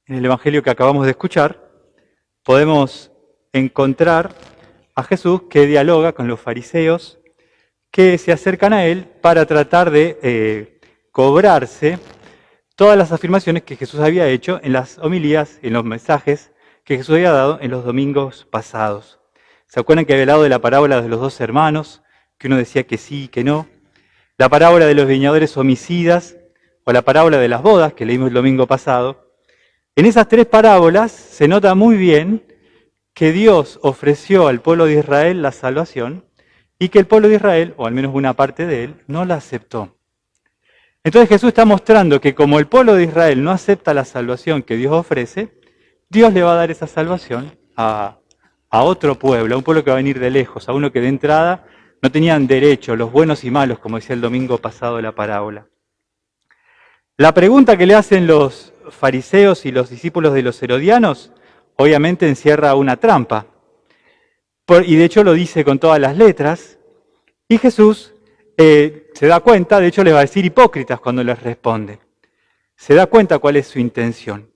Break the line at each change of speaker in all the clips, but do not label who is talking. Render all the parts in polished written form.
En el Evangelio que acabamos de escuchar, podemos encontrar a Jesús que dialoga con los fariseos que se acercan a él para tratar de cobrarse todas las afirmaciones que Jesús había hecho en las homilías, en los mensajes que Jesús había dado en los domingos pasados. ¿Se acuerdan que había hablado de la parábola de los dos hermanos? Que uno decía que sí y que no. La parábola de los viñadores homicidas o la parábola de las bodas que leímos el domingo pasado. En esas tres parábolas se nota muy bien que Dios ofreció al pueblo de Israel la salvación y que el pueblo de Israel, o al menos una parte de él, no la aceptó. Entonces Jesús está mostrando que como el pueblo de Israel no acepta la salvación que Dios ofrece, Dios le va a dar esa salvación a otro pueblo, a un pueblo que va a venir de lejos, a uno que de entrada no tenían derecho, los buenos y malos, como decía el domingo pasado de la parábola. La pregunta que le hacen los fariseos y los discípulos de los herodianos, obviamente encierra una trampa. Y de hecho lo dice con todas las letras. Y Jesús se da cuenta, de hecho les va a decir hipócritas cuando les responde. Se da cuenta cuál es su intención.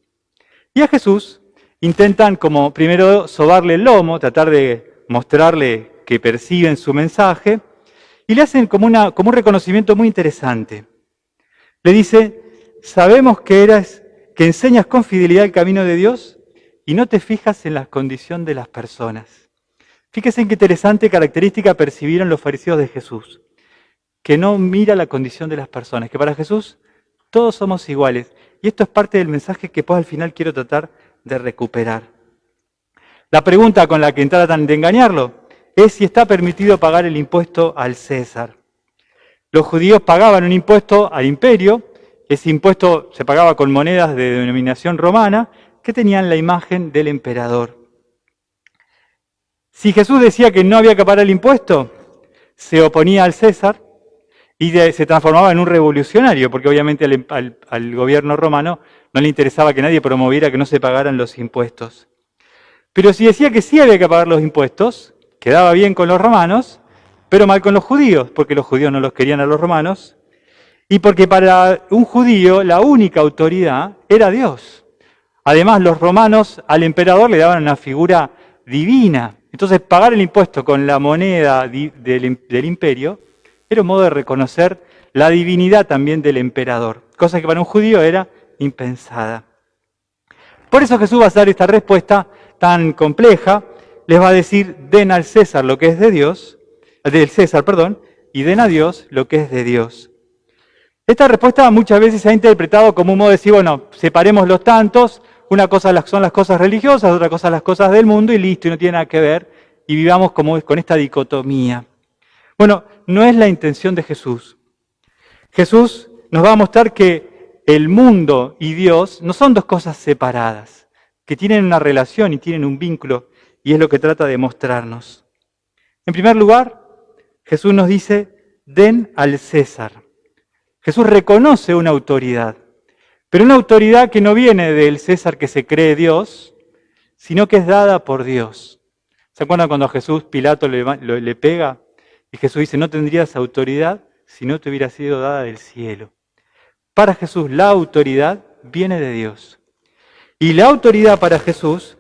Y a Jesús intentan como primero sobarle el lomo, tratar de mostrarle que perciben su mensaje, y le hacen como un reconocimiento muy interesante. Le dice: sabemos que enseñas con fidelidad el camino de Dios y no te fijas en la condición de las personas. Fíjense en qué interesante característica percibieron los fariseos de Jesús, que no mira la condición de las personas, que para Jesús todos somos iguales. Y esto es parte del mensaje que pues al final quiero tratar de recuperar. La pregunta con la que tratan de engañarlo es si está permitido pagar el impuesto al César. Los judíos pagaban un impuesto al imperio. Ese impuesto se pagaba con monedas de denominación romana que tenían la imagen del emperador. Si Jesús decía que no había que pagar el impuesto, se oponía al César y se transformaba en un revolucionario, porque obviamente al gobierno romano no le interesaba que nadie promoviera que no se pagaran los impuestos. Pero si decía que sí había que pagar los impuestos, quedaba bien con los romanos, pero mal con los judíos, porque los judíos no los querían a los romanos, y porque para un judío la única autoridad era Dios. Además, los romanos al emperador le daban una figura divina. Entonces, pagar el impuesto con la moneda del imperio era un modo de reconocer la divinidad también del emperador, cosa que para un judío era impensada. Por eso Jesús va a dar esta respuesta tan compleja. Les va a decir: den al César lo que es de Dios, del César, perdón, y den a Dios lo que es de Dios. Esta respuesta muchas veces se ha interpretado como un modo de decir, bueno, separemos los tantos, una cosa son las cosas religiosas, otra cosa las cosas del mundo y listo, y no tiene nada que ver, y vivamos como con esta dicotomía. Bueno, no es la intención de Jesús. Jesús nos va a mostrar que el mundo y Dios no son dos cosas separadas, que tienen una relación y tienen un vínculo, y es lo que trata de mostrarnos. En primer lugar, Jesús nos dice: den al César. Jesús reconoce una autoridad, pero una autoridad que no viene del César que se cree Dios, sino que es dada por Dios. ¿Se acuerdan cuando a Jesús Pilato le pega? Y Jesús dice: no tendrías autoridad si no te hubiera sido dada del cielo. Para Jesús la autoridad viene de Dios. Y la autoridad para Jesús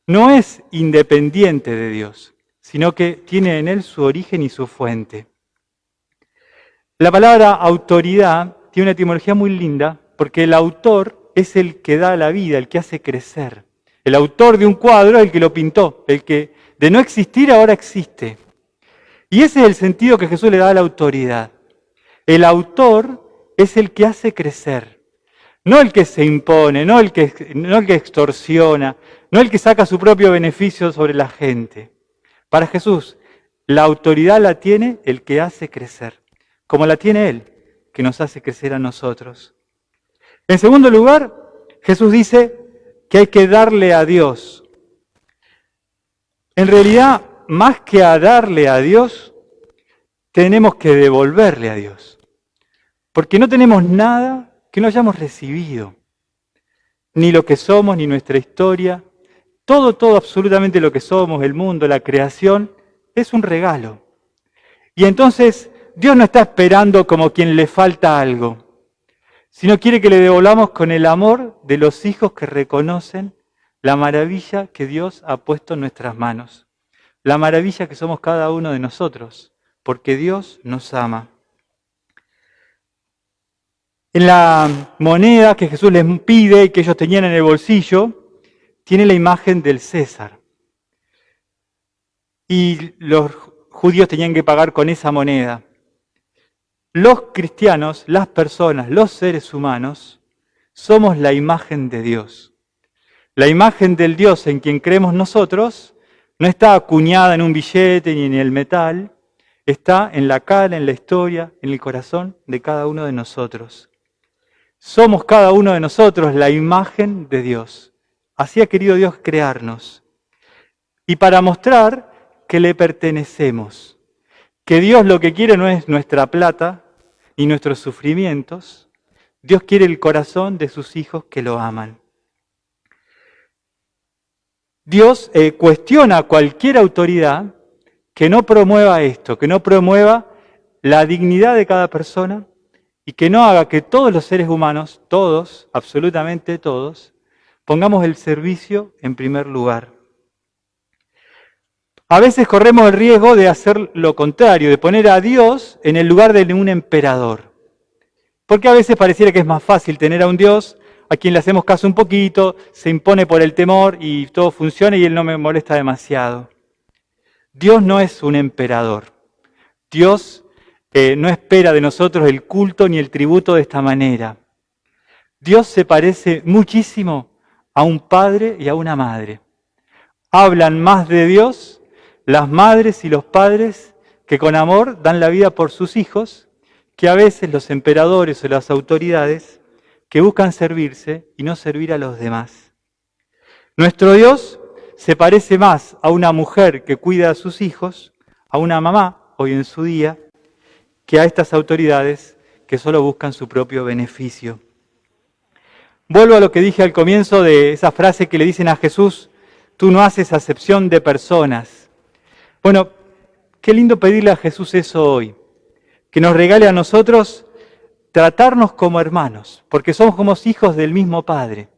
no es independiente de Dios, sino que tiene en él su origen y su fuente. La palabra autoridad tiene una etimología muy linda, porque el autor es el que da la vida, el que hace crecer. El autor de un cuadro es el que lo pintó, el que de no existir ahora existe. Y ese es el sentido que Jesús le da a la autoridad. El autor es el que hace crecer, no el que se impone, no el que extorsiona, no el que saca su propio beneficio sobre la gente. Para Jesús, la autoridad la tiene el que hace crecer, como la tiene Él, que nos hace crecer a nosotros. En segundo lugar, Jesús dice que hay que darle a Dios. En realidad, más que a darle a Dios, tenemos que devolverle a Dios. Porque no tenemos nada que no hayamos recibido. Ni lo que somos, ni nuestra historia. Todo, absolutamente lo que somos, el mundo, la creación, es un regalo. Y entonces Dios no está esperando como quien le falta algo. sino quiere que le devolvamos con el amor de los hijos que reconocen la maravilla que Dios ha puesto en nuestras manos, la maravilla que somos cada uno de nosotros, porque Dios nos ama. En la moneda que Jesús les pide y que ellos tenían en el bolsillo, tiene la imagen del César. Y los judíos tenían que pagar con esa moneda. Los cristianos, las personas, los seres humanos, somos la imagen de Dios. La imagen del Dios en quien creemos nosotros no está acuñada en un billete ni en el metal, está en la cara, en la historia, en el corazón de cada uno de nosotros. Somos cada uno de nosotros la imagen de Dios. Así ha querido Dios crearnos. Y para mostrar que le pertenecemos, que Dios lo que quiere no es nuestra plata ni nuestros sufrimientos, Dios quiere el corazón de sus hijos que lo aman. Dios cuestiona cualquier autoridad que no promueva esto, que no promueva la dignidad de cada persona y que no haga que todos los seres humanos, todos, absolutamente todos, pongamos el servicio en primer lugar. A veces corremos el riesgo de hacer lo contrario, de poner a Dios en el lugar de un emperador. Porque a veces pareciera que es más fácil tener a un Dios a quien le hacemos caso un poquito, se impone por el temor y todo funciona y Él no me molesta demasiado. Dios no es un emperador. Dios no espera de nosotros el culto ni el tributo de esta manera. Dios se parece muchísimo a un padre y a una madre. Hablan más de Dios las madres y los padres que con amor dan la vida por sus hijos, que a veces los emperadores o las autoridades que buscan servirse y no servir a los demás. Nuestro Dios se parece más a una mujer que cuida a sus hijos, a una mamá, hoy en su día, que a estas autoridades que solo buscan su propio beneficio. Vuelvo a lo que dije al comienzo de esa frase que le dicen a Jesús, tú no haces acepción de personas. Bueno, qué lindo pedirle a Jesús eso hoy, que nos regale a nosotros tratarnos como hermanos, porque somos como hijos del mismo Padre,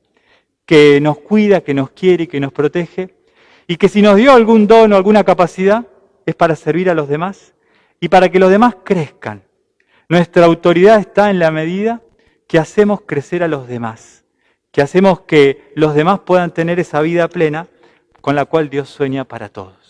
que nos cuida, que nos quiere y que nos protege, y que si nos dio algún don o alguna capacidad, es para servir a los demás y para que los demás crezcan. Nuestra autoridad está en la medida que hacemos crecer a los demás, que hacemos que los demás puedan tener esa vida plena con la cual Dios sueña para todos.